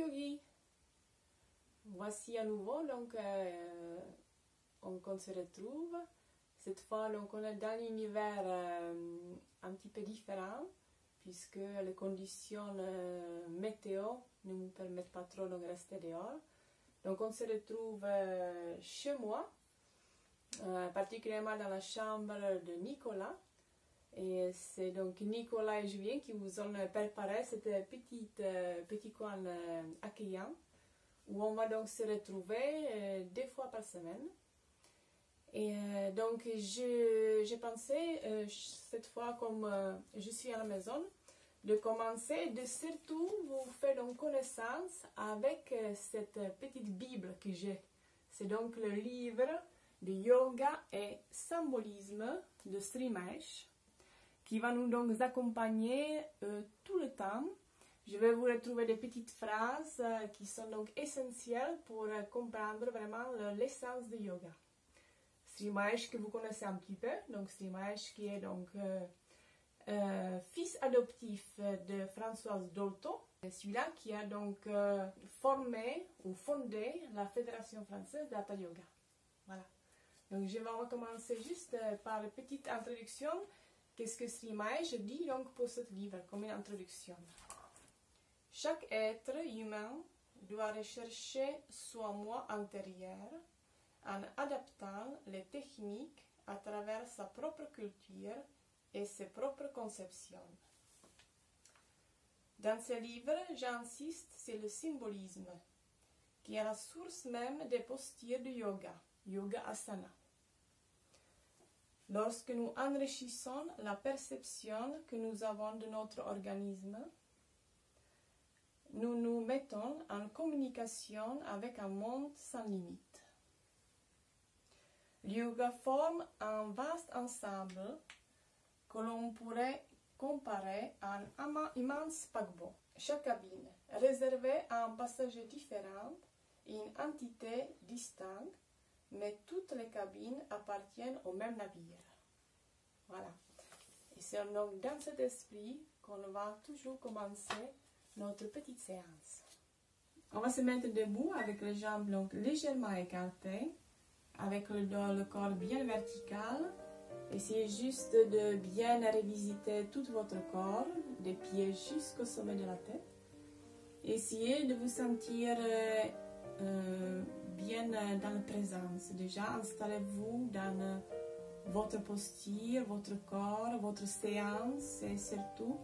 Yogi, voici à nouveau, donc on se retrouve. Cette fois, donc, on est dans l'univers un petit peu différent, puisque les conditions météo ne nous permettent pas trop de rester dehors. Donc on se retrouve chez moi, particulièrement dans la chambre de Nicolas. Et c'est donc Nicolas et Julien qui vous ont préparé cette petit coin accueillant où on va donc se retrouver 2 fois par semaine. Et donc j'ai pensé cette fois, comme je suis à la maison, de commencer, de surtout vous faire donc connaissance avec cette petite Bible que j'ai. C'est donc le livre de yoga et symbolisme de Srimahesh, qui va nous donc accompagner tout le temps. Je vais vous retrouver des petites phrases qui sont donc essentielles pour comprendre vraiment l'essence du yoga. Srimahesh que vous connaissez un petit peu, donc Srimahesh qui est donc fils adoptif de Françoise Dolto, celui-là qui a donc formé ou fondé la Fédération française d'Hatha Yoga. Voilà. Donc je vais commencer juste par une petite introduction. Qu'est-ce que Srimahesh dit donc pour ce livre comme une introduction? Chaque être humain doit rechercher son moi intérieur en adaptant les techniques à travers sa propre culture et ses propres conceptions. Dans ce livre, j'insiste sur le symbolisme, qui est la source même des postures du yoga, yoga asana. Lorsque nous enrichissons la perception que nous avons de notre organisme, nous nous mettons en communication avec un monde sans limite. Le yoga forme un vaste ensemble que l'on pourrait comparer à un immense paquebot. Chaque cabine réservée à un passager différent et une entité distincte, mais toutes les cabines appartiennent au même navire. Voilà. Et c'est donc dans cet esprit qu'on va toujours commencer notre petite séance. On va se mettre debout avec les jambes donc légèrement écartées, avec le corps bien vertical. Essayez juste de bien revisiter tout votre corps, des pieds jusqu'au sommet de la tête. Essayez de vous sentir bien dans la présence. Déjà, installez-vous dans votre posture, votre corps, votre séance et surtout,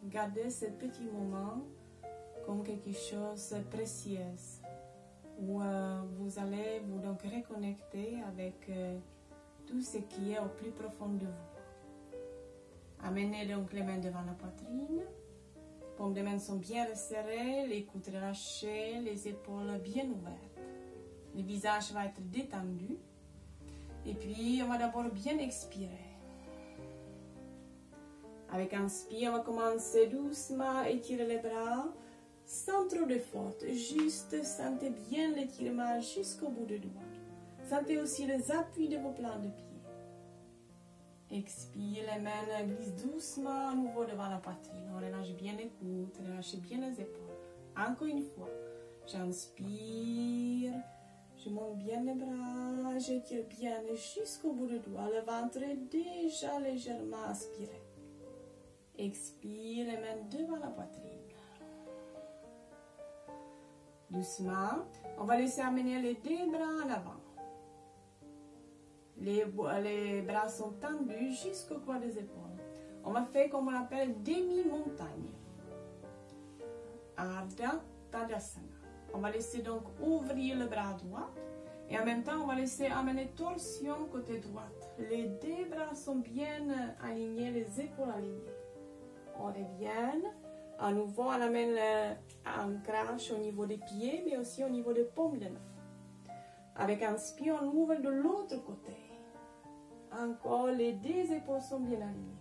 gardez ce petit moment comme quelque chose de précieux où vous allez vous donc reconnecter avec tout ce qui est au plus profond de vous. Amenez donc les mains devant la poitrine. Les paumes des mains sont bien resserrées, les coudes relâchés, les épaules bien ouvertes. Le visage va être détendu. Et puis, on va d'abord bien expirer. Avec inspire, on va commencer doucement à étirer les bras, sans trop d'effort. Juste sentez bien l'étirement jusqu'au bout des doigts. Sentez aussi les appuis de vos plans de pied. Expire, les mains glissent doucement à nouveau devant la poitrine. On relâche bien les coudes, relâchez bien les épaules. Encore une fois, j'inspire, je monte bien les bras, j'étire bien jusqu'au bout du doigt. Le ventre est déjà légèrement aspiré. Expire, les mains devant la poitrine. Doucement, on va laisser amener les 2 bras en avant. Les bras sont tendus jusqu'au coin des épaules. On va faire comme on appelle demi-montagne. Ardha Tadasana. On va laisser donc ouvrir le bras droit et en même temps on va laisser amener torsion côté droit. Les 2 bras sont bien alignés, les épaules alignées. On revient. À nouveau, on amène l'ancrage au niveau des pieds, mais aussi au niveau des paumes des mains. Avec inspire, on ouvre de l'autre côté. Encore, les 2 épaules sont bien alignées.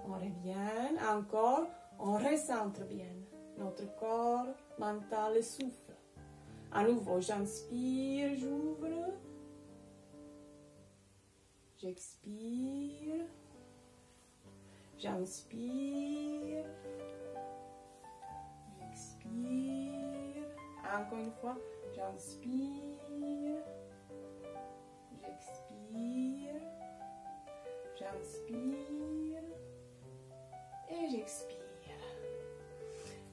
On revient. Encore, on recentre bien notre corps, mental et souffle. À nouveau, j'inspire, j'ouvre. J'expire. J'inspire. Encore une fois, j'inspire, j'expire, j'inspire et j'expire.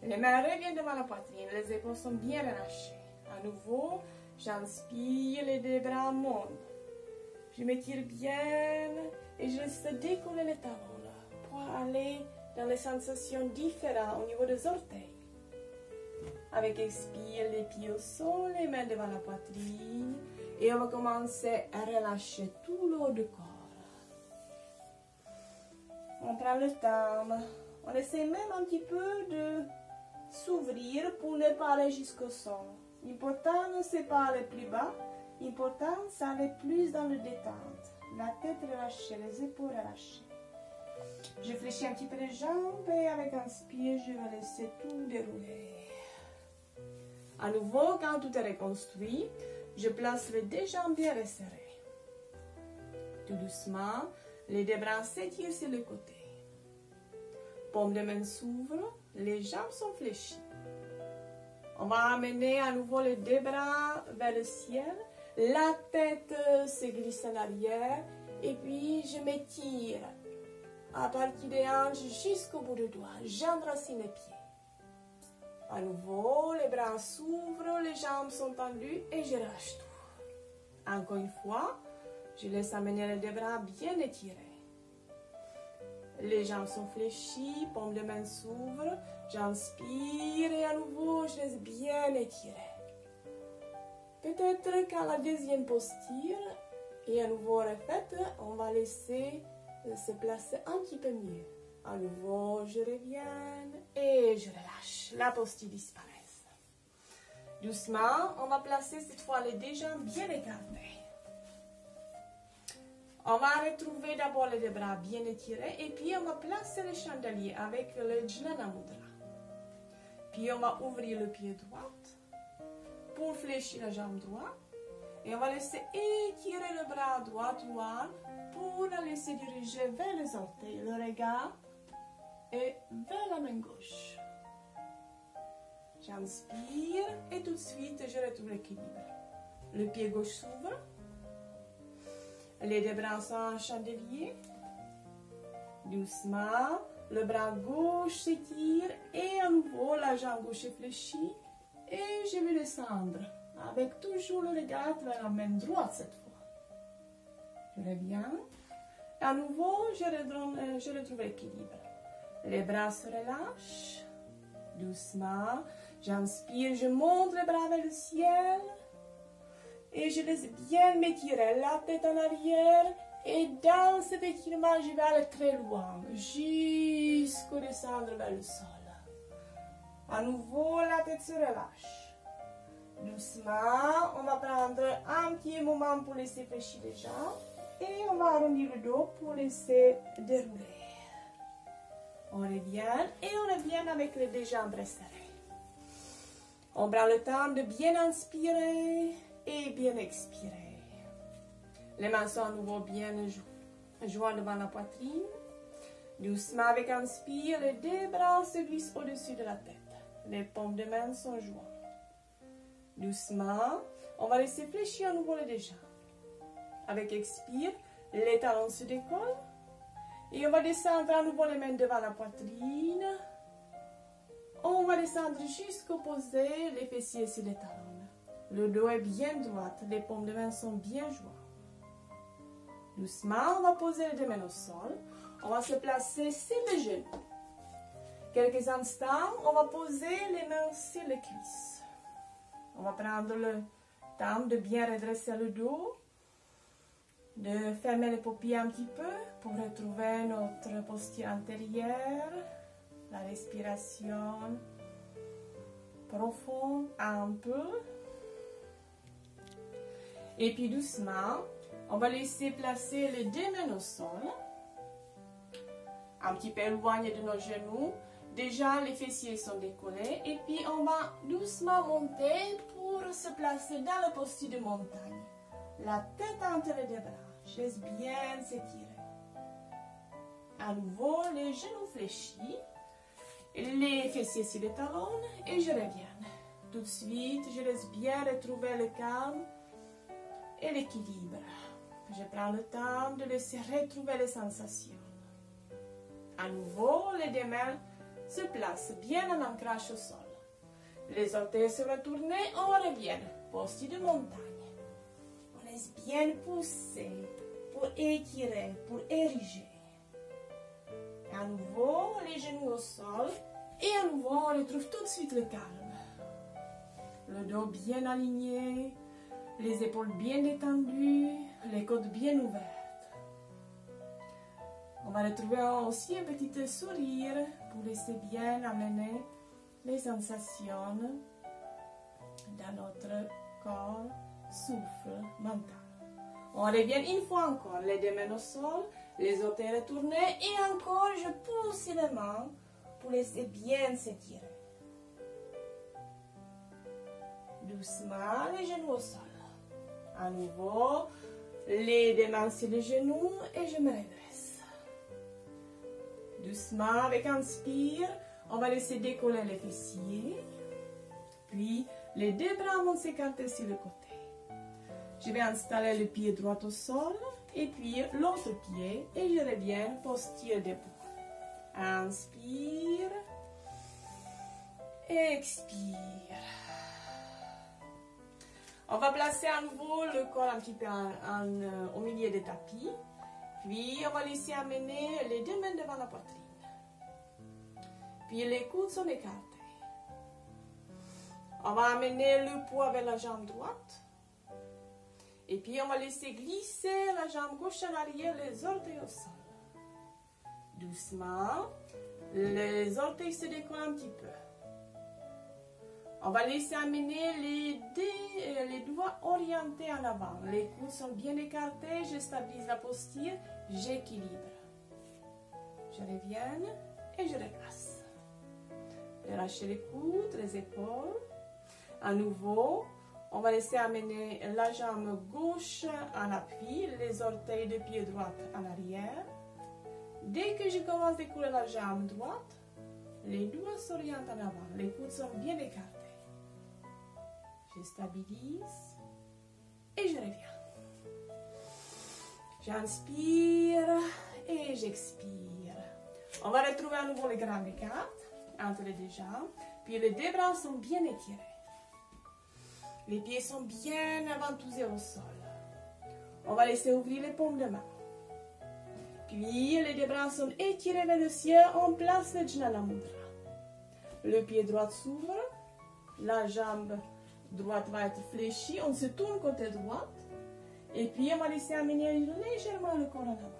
Les mains reviennent devant la poitrine, les épaules sont bien relâchées. À nouveau, j'inspire, les deux bras montent. Je m'étire bien et je laisse décoller les talons là, pour aller dans les sensations différentes au niveau des orteils. Avec expire, les pieds au sol, les mains devant la poitrine. Et on va commencer à relâcher tout le haut du corps. On prend le temps. On essaie même un petit peu de s'ouvrir pour ne pas aller jusqu'au sol. L'important, ce n'est pas aller plus bas. L'important, c'est aller plus dans le détente. La tête relâchée, les épaules relâchées. Je fléchis un petit peu les jambes et avec un inspire, je vais laisser tout dérouler. À nouveau, quand tout est reconstruit, je place les deux jambes bien resserrées. Tout doucement, les deux bras s'étirent sur le côté. Paume de main s'ouvre, les jambes sont fléchies. On va amener à nouveau les deux bras vers le ciel. La tête se glisse en arrière et puis je m'étire à partir des hanches jusqu'au bout du doigt. J'enracine les pieds. À nouveau, les bras s'ouvrent, les jambes sont tendues et je relâche tout. Encore une fois, je laisse amener les deux bras bien étirés. Les jambes sont fléchies, paume de main s'ouvre. J'inspire et à nouveau, je laisse bien étirer. Peut-être qu'à la deuxième posture, et à nouveau refaite, on va laisser se placer un petit peu mieux. À nouveau, je reviens et je relâche. La posture disparaît. Doucement, on va placer cette fois les deux jambes bien écartées. On va retrouver d'abord les deux bras bien étirés et puis on va placer le chandelier avec le Jnana Mudra. Puis on va ouvrir le pied droit pour fléchir la jambe droite. Et on va laisser étirer le bras droit pour la laisser diriger vers les orteils, le regard et vers la main gauche. J'inspire et tout de suite je retrouve l'équilibre. Le pied gauche s'ouvre. Les deux bras sont en chandelier. Doucement, le bras gauche s'étire et à nouveau la jambe gauche est fléchie. Et je vais descendre avec toujours le regard vers la main droite cette fois. Je reviens. À nouveau, je retrouve l'équilibre. Les bras se relâchent. Doucement, j'inspire, je monte les bras vers le ciel. Et je laisse bien m'étirer la tête en arrière. Et dans cet étirement, je vais aller très loin, jusqu'au descendre vers le sol. À nouveau, la tête se relâche. Doucement, on va prendre un petit moment pour laisser fléchir les jambes. Et on va arrondir le dos pour laisser dérouler. On revient et on revient avec les deux jambes resserrées. On prend le temps de bien inspirer et bien expirer. Les mains sont à nouveau bien jointes devant la poitrine. Doucement avec inspire, les deux bras se glissent au-dessus de la tête. Les paumes de main sont jointes. Doucement, on va laisser fléchir à nouveau les deux jambes. Avec expire, les talons se décollent. Et on va descendre à nouveau les mains devant la poitrine. On va descendre jusqu'au poser les fessiers sur les talons. Le dos est bien droit, les paumes de main sont bien jointes. Doucement, on va poser les deux mains au sol. On va se placer sur les genoux. Quelques instants, on va poser les mains sur les cuisses. On va prendre le temps de bien redresser le dos, de fermer les paupières un petit peu pour retrouver notre posture antérieure, la respiration profonde un peu. Et puis doucement, on va laisser placer les deux mains au sol, un petit peu éloigné de nos genoux. Déjà, les fessiers sont décollés et puis on va doucement monter pour se placer dans la posture de montagne. La tête entre les deux bras, je laisse bien s'étirer. À nouveau, les genoux fléchis, les fessiers sur les talons et je reviens. Tout de suite, je laisse bien retrouver le calme et l'équilibre. Je prends le temps de laisser retrouver les sensations. À nouveau, les deux mains se placent bien en ancrage au sol. Les orteils se retournent, on revient, posture de montagne. On laisse bien pousser pour étirer, pour ériger. À nouveau, les genoux au sol et à nouveau, on retrouve tout de suite le calme. Le dos bien aligné, les épaules bien détendues, les côtes bien ouvertes. On va retrouver aussi un petit sourire pour laisser bien amener les sensations dans notre corps, souffle mental. On revient une fois encore, les deux mains au sol, les orteils retournés et encore je pousse les mains pour laisser bien s'étirer. Doucement, les genoux au sol. À nouveau, les deux mains sur les genoux et je me redresse. Doucement, avec un inspire, on va laisser décoller les fessiers. Puis, les deux bras vont s'écarter sur le côté. Je vais installer le pied droit au sol et puis l'autre pied et je reviens posture debout. Inspire. Expire. On va placer à nouveau le corps un petit peu au milieu du tapis. Puis, on va laisser amener les deux mains devant la poitrine. Puis, les coudes sont écartés. On va amener le poids vers la jambe droite. Et puis, on va laisser glisser la jambe gauche en arrière, les orteils au sol. Doucement, les orteils se décollent un petit peu. On va laisser amener les doigts orientés en avant. Les coudes sont bien écartés, je stabilise la posture, j'équilibre. Je reviens et je replace. Relâchez les coudes, les épaules. À nouveau, on va laisser amener la jambe gauche en appui, les orteils de pied droit en arrière. Dès que je commence à décoller la jambe droite, les doigts s'orientent en avant, les coudes sont bien écartés. Je stabilise et je reviens. J'inspire et j'expire. On va retrouver à nouveau les grandes écartes entre les deux jambes. Puis les deux bras sont bien étirés. Les pieds sont bien aventousés au sol. On va laisser ouvrir les paumes de main. Puis les deux bras sont étirés vers le ciel. On place le Jnana Mudra. Le pied droit s'ouvre. La jambe droite va être fléchie. On se tourne côté droit. Et puis on va laisser amener légèrement le corps en avant.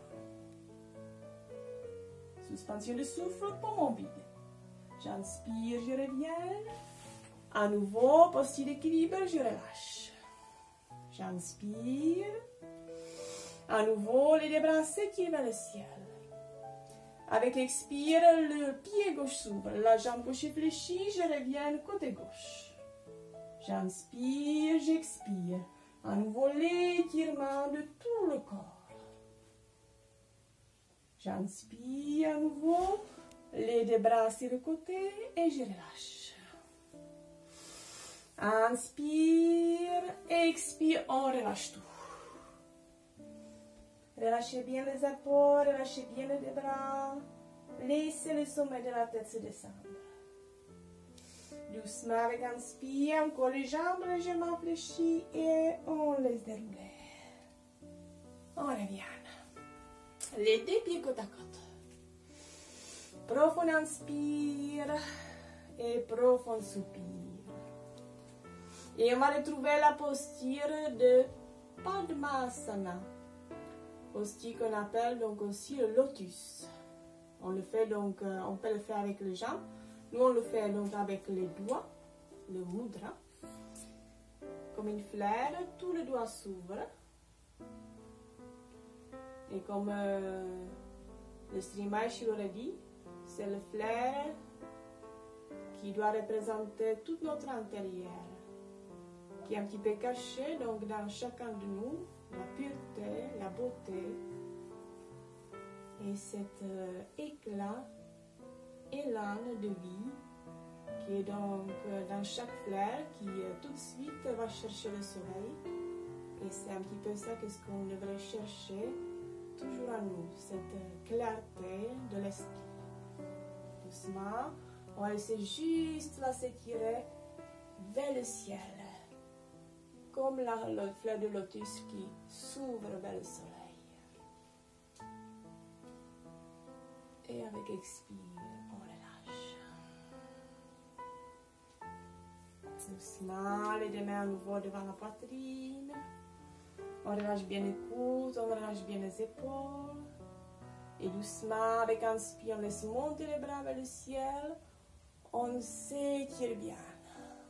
Suspension de souffle, poumon vide. J'inspire, je reviens. À nouveau, posture d'équilibre, je relâche. J'inspire. À nouveau, les deux bras s'étirent vers le ciel. Avec expire, le pied gauche s'ouvre. La jambe gauche est fléchie, je reviens côté gauche. J'inspire, j'expire. À nouveau, l'étirement de tout le corps. J'inspire à nouveau. Les deux bras sur le côté et je relâche. Inspire, expire, on relâche tout. Relâchez bien les épaules, relâchez bien les deux bras. Laissez le sommet de la tête se descendre. Doucement avec inspire, encore les jambes légèrement fléchies et on laisse dérouler. On revient. Les deux pieds côte à côte. Profond inspire et profond soupir. Et on va retrouver la posture de Padmasana. Posture qu'on appelle donc aussi le lotus. On le fait donc, on peut le faire avec les jambes. Nous on le fait donc avec les doigts, le mudra. Comme une fleur, tous les doigts s'ouvrent. Et comme le Srimai l'aurait dit, c'est le flair qui doit représenter tout notre intérieur, qui est un petit peu caché donc dans chacun de nous, la pureté, la beauté et cet éclat, élan de vie qui Et donc, dans chaque fleur qui tout de suite va chercher le soleil. Et c'est un petit peu ça qu'est-ce qu'on devrait chercher toujours à nous, cette clarté de l'esprit. Doucement, on va laisser juste là s'étirer vers le ciel. Comme la fleur de lotus qui s'ouvre vers le soleil. Et avec expire, on relâche. Doucement, les deux mains à nouveau devant la poitrine. On relâche bien les coudes, on relâche bien les épaules. Et doucement, avec inspire, on laisse monter les bras vers le ciel. On s'étire bien.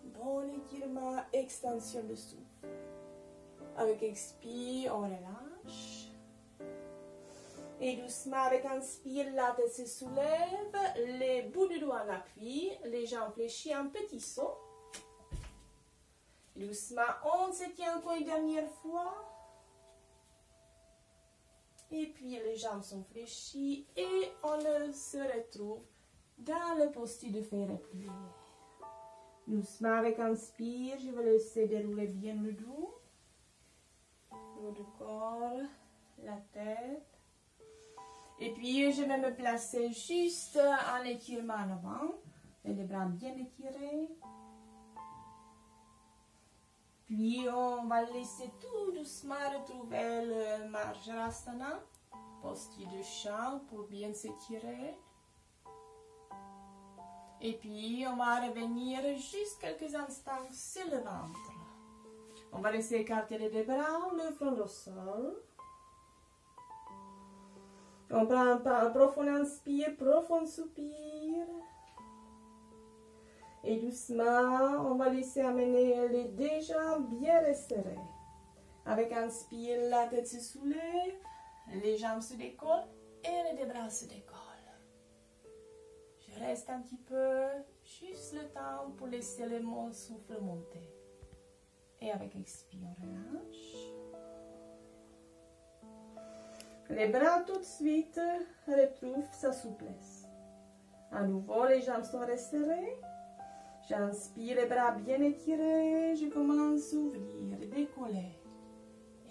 Bon étirement, extension de souffle. Avec expire, on relâche. Et doucement, avec inspire, la tête se soulève. Les bouts de doigts en appui. Les jambes fléchies, un petit saut. Doucement, on se tient encore une dernière fois. Et puis, les jambes sont fléchies. Et on se retrouve dans le posture de faire replier. Doucement, avec inspire, je vais laisser dérouler bien le dos. Le haut du corps, la tête. Et puis, je vais me placer juste en étirement en avant. Les bras bien étirés. Puis, on va laisser tout doucement retrouver le Marjarasana. Posture de chat pour bien s'étirer. Et puis, on va revenir juste quelques instants sur le ventre. On va laisser écarter les deux bras, le front au sol. On prend un profond inspire, profond soupir. Et doucement, on va laisser amener les deux jambes bien resserrées. Avec inspire, la tête se soulève, les jambes se décollent et les deux bras se décollent. Je reste un petit peu, juste le temps pour laisser le souffle monter. Et avec expire, on relâche. Les bras tout de suite retrouvent sa souplesse. À nouveau, les jambes sont resserrées. J'inspire, les bras bien étirés. Je commence à ouvrir, décoller.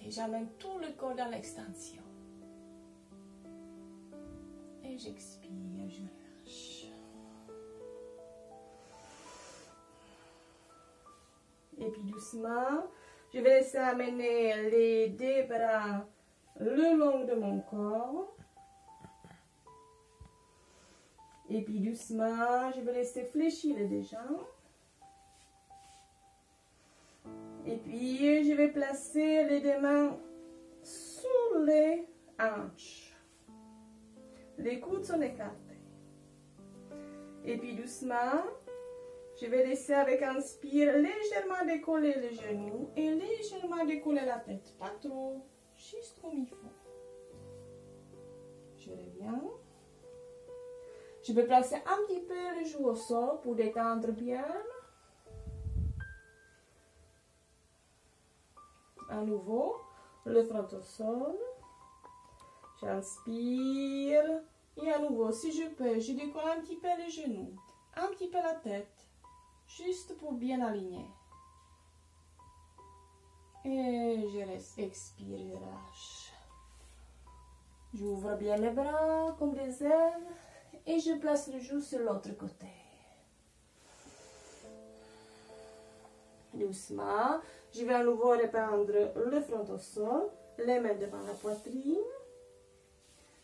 Et j'amène tout le corps dans l'extension. Et j'expire, je relâche. Et puis doucement, je vais laisser amener les deux bras le long de mon corps. Et puis doucement, je vais laisser fléchir les deux jambes. Et puis, je vais placer les deux mains sur les hanches. Les coudes sont écartés. Et puis doucement, je vais laisser avec inspire légèrement décoller les genoux et légèrement décoller la tête. Pas trop, juste comme il faut. Je reviens. Je vais placer un petit peu les joues au sol pour détendre bien. À nouveau, le front au sol. J'inspire. Et à nouveau, si je peux, je décolle un petit peu les genoux, un petit peu la tête. Juste pour bien aligner. Et je reste, expire, je relâche. J'ouvre bien les bras comme des ailes. Et je place le genou sur l'autre côté. Doucement, je vais à nouveau reprendre le front au sol, les mains devant la poitrine.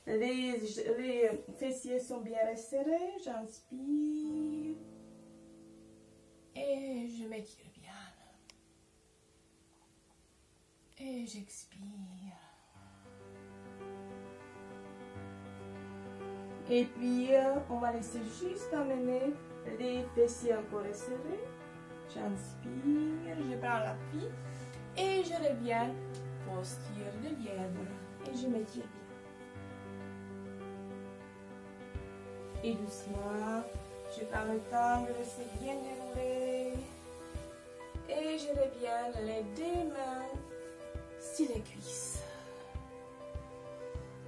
Les fessiers sont bien resserrés, j'inspire. Et je m'étire bien. Et j'expire. Et puis, on va laisser juste amener les fessiers encore resserrés. J'inspire, je prends l'appui et je reviens posture de lièvre. Et je m'étire bien. Et doucement, je prends le temps de laisser bien dérouler. Et je reviens les deux mains sur les cuisses.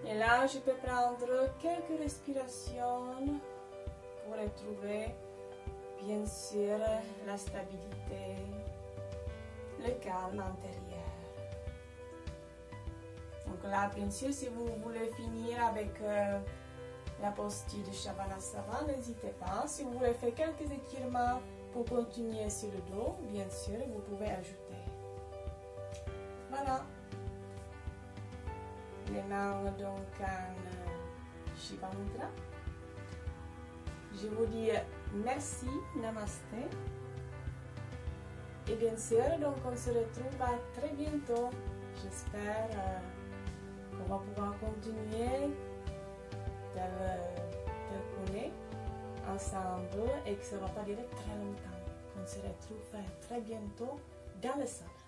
Et là, je peux prendre quelques respirations pour retrouver Bien sûr, la stabilité, le calme intérieur. Donc là, bien sûr, si vous voulez finir avec la posture de Shavasana, n'hésitez pas. Si vous voulez faire quelques étirements pour continuer sur le dos, bien sûr, vous pouvez ajouter. Voilà. Les mains donc en Shiva Mudra. Je vous dis merci, Namasté. Et bien sûr, donc on se retrouve à très bientôt. J'espère qu'on va pouvoir continuer tel qu'on est ensemble et que ça ne va pas durer très longtemps. On se retrouve très bientôt dans le salon.